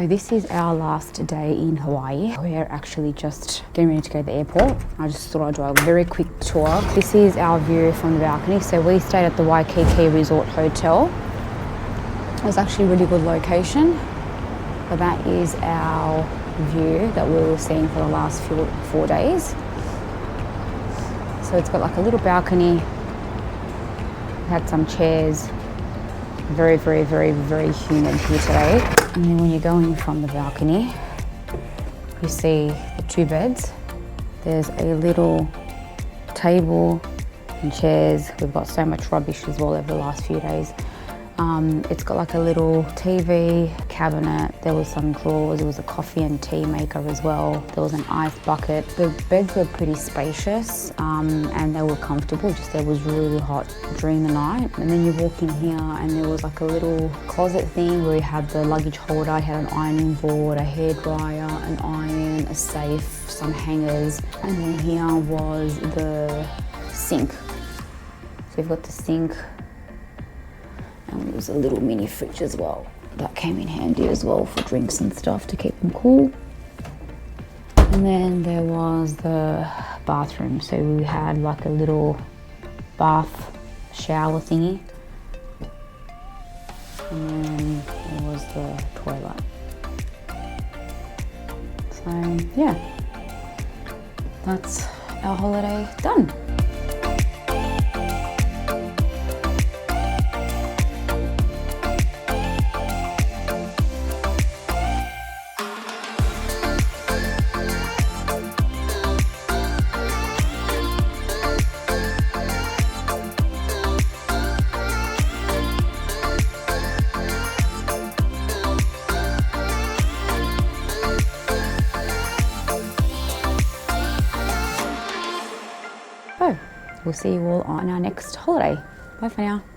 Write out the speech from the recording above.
So this is our last day in Hawaii. We're actually just getting ready to go to the airport. I just thought I'd do a very quick tour. This is our view from the balcony. So we stayed at the Waikiki Resort Hotel. It was actually a really good location. But that is our view that we were seeing for the last 4 days. So it's got like a little balcony. We had some chairs. Very, very, very, very humid here today. And then when you're going from the balcony, you see the 2 beds. There's a little table and chairs. We've got so much rubbish as well over the last few days. It's got like a little TV, cabinet. There was some drawers. There was a coffee and tea maker as well. There was an ice bucket. The beds were pretty spacious and they were comfortable, just it was really hot during the night. And then you walk in here and there was like a little closet thing where you had the luggage holder, you had an ironing board, a hairdryer, an iron, a safe, some hangers. And then here was the sink. So you've got the sink. And there was a little mini fridge as well. That came in handy as well for drinks and stuff to keep them cool. And then there was the bathroom. So we had like a little bath shower thingy. And then there was the toilet. So yeah, that's our holiday done. So we'll see you all on our next holiday. Bye for now.